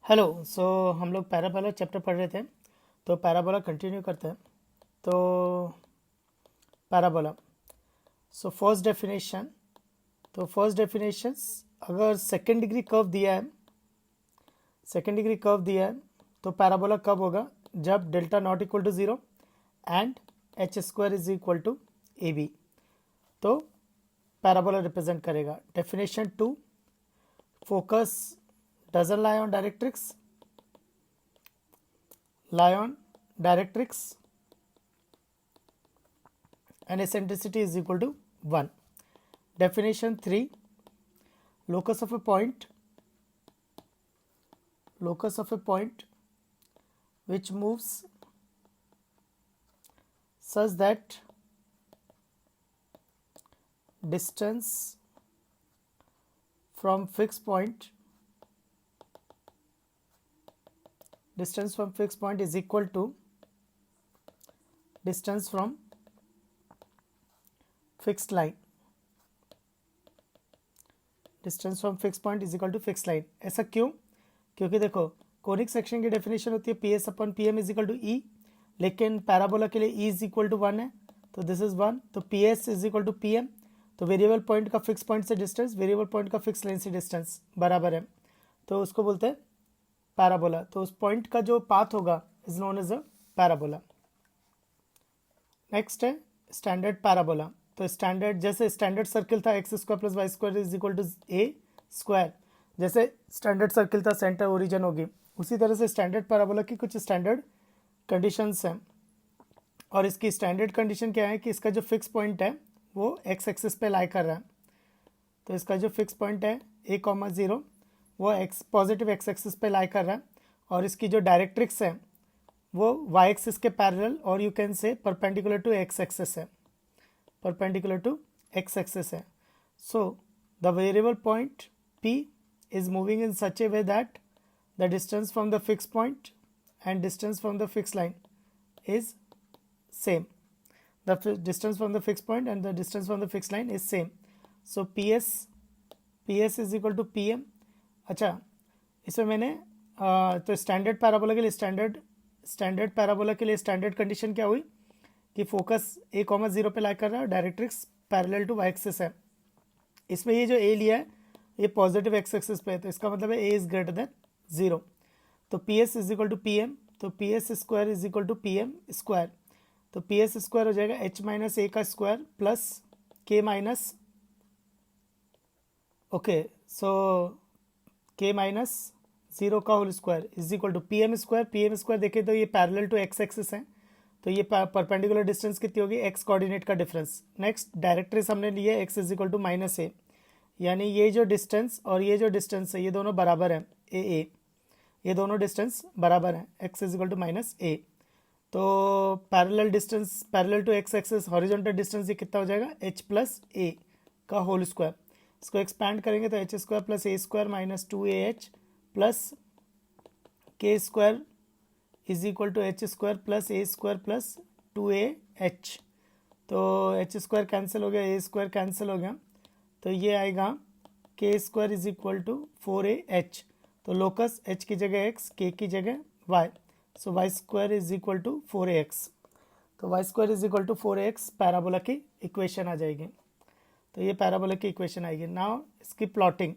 Hello. हम लोग parabola chapter पढ़ रहे थे, तो पैराबोला कंटिन्यू करते हैं। तो पैराबोला, फर्स्ट डेफिनेशन, अगर सेकेंड डिग्री कर्व दिया है तो पैराबोला कब होगा? जब delta not equal to zero and H square is equal to A B, तो पैराबोला रिप्रेजेंट करेगा। Definition two, focus doesn't lie on directrix and eccentricity is equal to 1. Definition 3, locus of a point which moves such that distance from fixed point is equal to distance from fixed line. ऐसा क्यों? क्योंकि देखो, conic section की definition होती है P S upon P M is equal to e, लेकिन parabola के लिए ई इज इक्वल टू 1 है, तो दिस इज 1, तो P S is equal to P M. तो वेरिएबल पॉइंट का फिक्स पॉइंट से डिस्टेंस, वेरिएबल पॉइंट का फिक्स लाइन से डिस्टेंस बराबर है, तो उसको बोलते हैं पैराबोला। तो उस पॉइंट का जो पाथ होगा is known as a parabola. Next है स्टैंडर्ड पैराबोला। तो स्टैंडर्ड, जैसे स्टैंडर्ड सर्किल था X square plus Y square is equal to A square, जैसे स्टैंडर्ड सर्किल था सेंटर ओरिजिन होगी, उसी तरह से स्टैंडर्ड पैराबोला की कुछ स्टैंडर्ड कंडीशंस हैं। और इसकी स्टैंडर्ड कंडीशन क्या है कि इसका जो फिक्स पॉइंट है वो एक्स एक्सिस पे लाई कर रहा है। तो इसका जो फिक्स पॉइंट है a,0 वो पॉजिटिव एक्स एक्सिस पे लाई कर रहा है, और इसकी जो डायरेक्ट्रिक्स है वो वाई एक्सिस के पैरेलल और you can say perpendicular to X axis है। So the variable point p is moving in such a way that the distance from the fixed point and distance from the fixed line is same. The distance from the fixed point and the distance from the fixed line is same. So ps is equal to pm. अच्छा, इसमें मैंने तो standard parabola के लिए standard condition क्या हुई कि focus a,0 पे लाई कर रहा है, directrix parallel to y axis है। इसमें ये जो a लिया है ये पॉजिटिव एक्स एक्सिस पे है, तो इसका मतलब है a इज ग्रेटर देन 0। तो ps is equal to P M, तो P S square is equal to P M square. तो पी एस स्क्वायर हो जाएगा h माइनस ए का square plus k minus k minus 0 का whole square is equal to P M square देखें तो ये parallel to X axis है, तो ये परपेंडिकुलर डिस्टेंस कितनी होगी, एक्स कोऑर्डिनेट का डिफरेंस। नेक्स्ट डायरेक्ट्रिक्स हमने लिए X is equal to minus A, यानी ये जो डिस्टेंस और ये जो डिस्टेंस है ये दोनों बराबर हैं, ए ये दोनों डिस्टेंस बराबर हैं, X is equal to minus A. तो parallel to X axis horizontal distance ये कितना हो जाएगा, एच प्लस ए का होल स्क्वायर। इसको एक्सपैंड करेंगे तो h square plus a square minus 2ah plus k square is equal to h square plus a square plus 2ah। तो h square cancel हो गया, ए स्क्वायर कैंसिल हो गया, तो ये आएगा के square is equal to 4ah। तो लोकस h की जगह x, k की जगह y, so y square is equal to 4ax। तो y square is equal to 4ax parabola की इक्वेशन आ जाएगी। तो ये पैराबोला की इक्वेशन आएगी। नाउ इसकी प्लॉटिंग,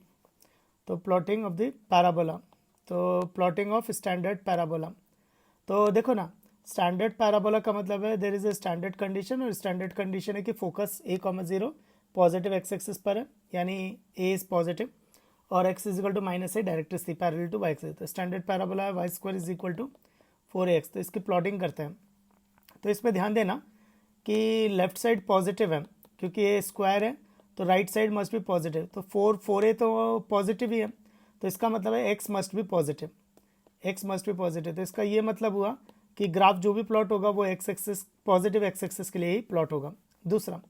तो प्लॉटिंग ऑफ द पैराबोला, तो प्लॉटिंग ऑफ स्टैंडर्ड पैराबोला। तो देखो ना, स्टैंडर्ड पैराबोला का मतलब है there is a standard condition, और स्टैंडर्ड कंडीशन है कि focus a,0 positive x axis पर है, यानी a इज पॉजिटिव और x is equal to minus a, directrix थी पैरेलल टू वाई एक्सिस। तो स्टैंडर्ड पैराबोला है y square is equal to 4ax। तो इसकी प्लॉटिंग करते हैं। तो इसमें ध्यान देना कि लेफ्ट साइड पॉजिटिव है, क्योंकि ये स्क्वायर है तो राइट साइड मस्ट भी पॉजिटिव। तो 4a तो पॉजिटिव ही है, तो इसका मतलब है x मस्ट भी पॉजिटिव। तो इसका ये मतलब हुआ कि ग्राफ जो भी प्लॉट होगा वो x axis, positive x axis के लिए ही प्लॉट होगा। दूसरा,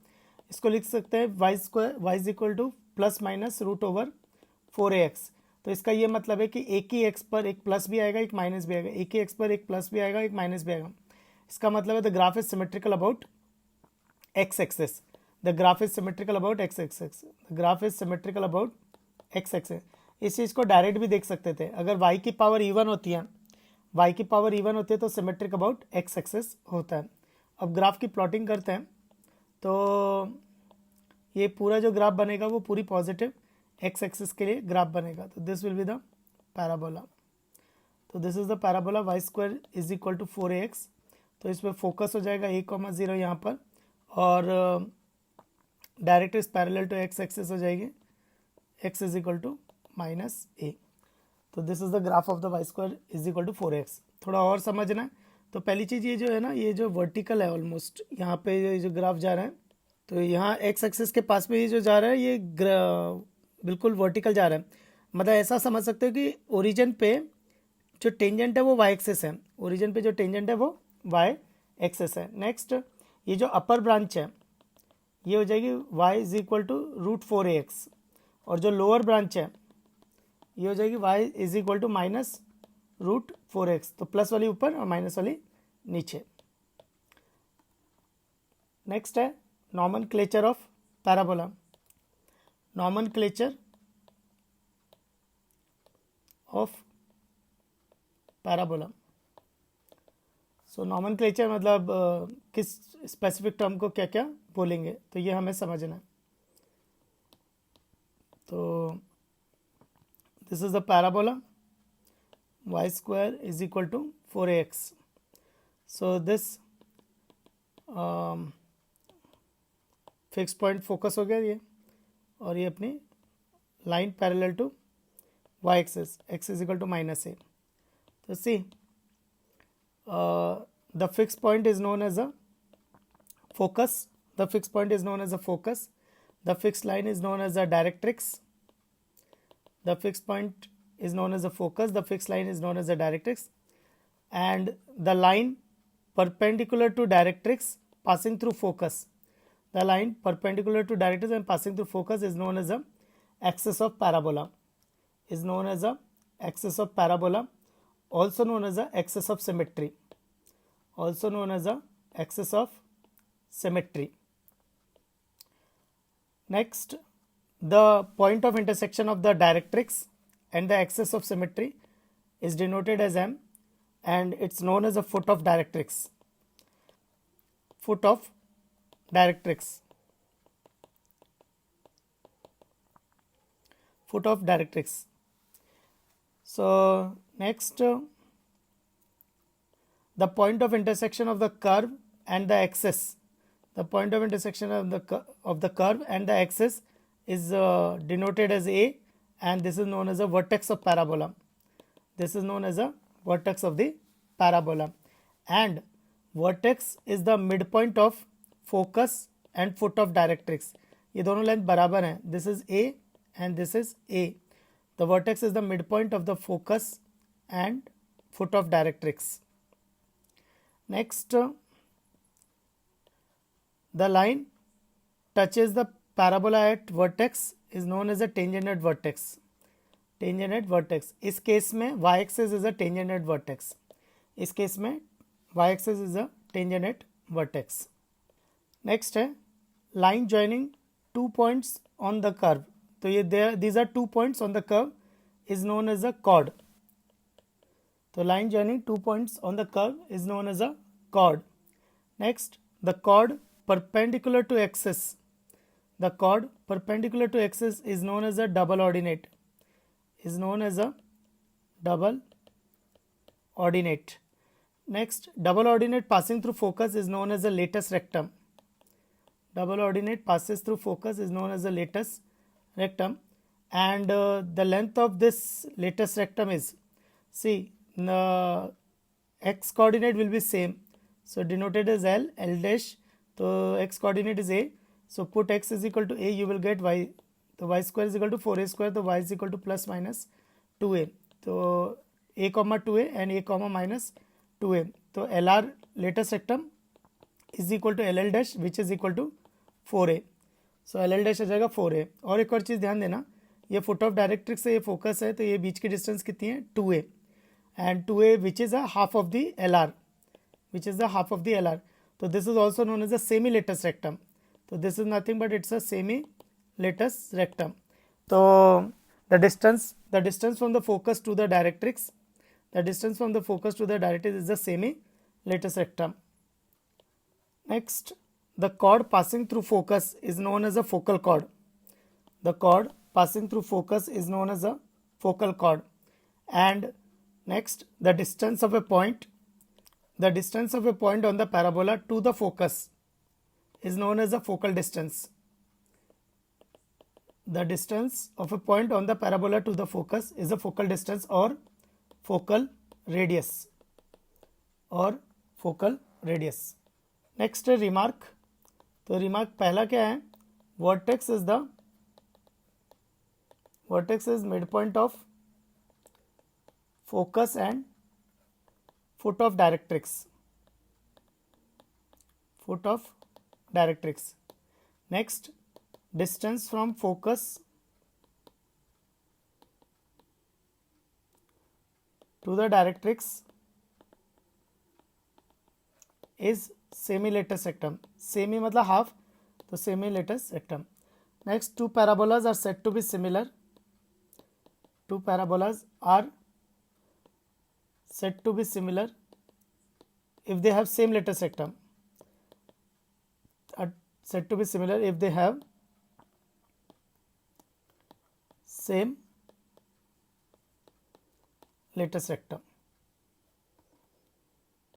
इसको लिख सकते हैं y is equal to plus minus root over 4ax। तो इसका ये मतलब है कि एक ही एक्स पर एक प्लस भी आएगा एक माइनस भी आएगा, एक ही एक्स पर एक प्लस भी आएगा एक माइनस भी आएगा। इसका मतलब है the graph is symmetrical about x axis. इस चीज़ को डायरेक्ट भी देख सकते थे। अगर y की पावर इवन होती है, y की पावर इवन होती है तो सिमेट्रिक अबाउट x एक्सेस होता है। अब ग्राफ की प्लॉटिंग करते हैं तो ये पूरा जो ग्राफ बनेगा वो पूरी पॉजिटिव x एक्सिस के लिए ग्राफ बनेगा। तो this will be the parabola. तो this is the parabola y square is equal to 4ax। तो इस पर फोकस हो जाएगा a,0 यहाँ पर, और direct is parallel to x axis हो जाएगी x is equal to -a। तो this is the graph of the y square is equal to 4ax। थोड़ा और समझना है तो पहली चीज़ ये जो है ना, ये जो वर्टिकल है ऑलमोस्ट यहाँ पे ये जो ग्राफ जा रहा है, तो यहाँ x एक्सिस के पास में ये जो जा रहा है ये बिल्कुल वर्टिकल जा रहा है। मतलब ऐसा समझ सकते हो कि ओरिजिन पे जो टेंजेंट है वो y एक्सिस है, ओरिजिन पे जो टेंजेंट है वो y एक्सिस है। नेक्स्ट ये जो अपर ब्रांच है ये हो जाएगी y is equal to √4ax, और जो लोअर ब्रांच है ये हो जाएगी y is equal to -√4x। तो प्लस वाली ऊपर और माइनस वाली नीचे। नेक्स्ट है nomenclature of parabola. Nomenclature of parabola. So nomenclature मतलब किस स्पेसिफिक टर्म को क्या क्या बोलेंगे, तो ये हमें समझना है। तो this is the parabola, y square is equal to 4ax. So this fix point focus हो गया ये, और ये अपनी line parallel to y axis, x is equal to -a। तो see the fix point is known as a focus, the fix point is known as a focus, the fix line is known as a directrix, the fix point is known as a focus, the fixed line is known as a directrix, and the line perpendicular to directrix passing through focus, the line perpendicular to directrix and passing through focus is known as a axis of parabola, is known as a axis of parabola, also known as a axis of symmetry, also known as a axis of symmetry. Next, the point of intersection of the directrix and the axis of symmetry is denoted as M, and it's known as a foot of directrix. Foot of directrix. Foot of directrix. So next, the point of intersection of the curve and the axis. The point of intersection of the curve and the axis is denoted as A, and this is known as a vertex of parabola. This is known as a vertex of the parabola, and vertex is the midpoint of focus and foot of directrix. ये दोनों length बराबर हैं. This is A and this is A. The vertex is the midpoint of the focus and foot of directrix. Next, the line touches the parabola at vertex is known as a tangent at vertex. Tangent at vertex. इस case में y axis is a tangent at vertex. इस case में y axis is a tangent at vertex. Next है line joining two points on the curve. तो ये these are 2 points on the curve is known as a chord. तो line joining 2 points on the curve is known as a chord. Next, the chord perpendicular to axis. The chord perpendicular to axis is known as a double ordinate. Is known as a double ordinate. Next, double ordinate passing through focus is known as a latus rectum. Double ordinate passes through focus is known as a latus rectum, and the length of this latus rectum is, see, the x coordinate will be same, so denoted as L, L dash. So x coordinate is A. So put x is equal to A, you will get y. So y square is equal to 4a square. So y is equal to plus minus 2a. So a comma 2a and a comma minus 2a. So LR latus rectum is equal to LL dash, which is equal to 4a. So LL dash हो जाएगा 4a. और एक और चीज़ ध्यान देना, ये foot of directrix से ये फोकस है, तो ये बीच की डिस्टेंस कितनी है 2a, and 2a which is a half of the LR, which is the half of the LR. So this is also known as a semi-latus rectum. So this is nothing but it's a semi-latus rectum. So the distance the distance from the focus to the directrix, is the semi-lattice rectum. Next, the chord passing through focus is known as a focal chord. The chord passing through focus is known as a focal chord. And next, the distance of a point on the parabola to the focus is known as a focal distance. The distance of a point on the parabola to the focus is a focal distance or focal radius. Next remark. तो remark पहला क्या है? Vertex is mid point of focus and foot of directrix. Next, distance from focus to the directrix is semi-lattice rectum. Semi मतलब half, तो semi-lattice rectum. Next, two parabolas are said to be similar. Two parabolas are said to be similar if they have same lattice rectum. Are said to be similar if they have same lattice rectum.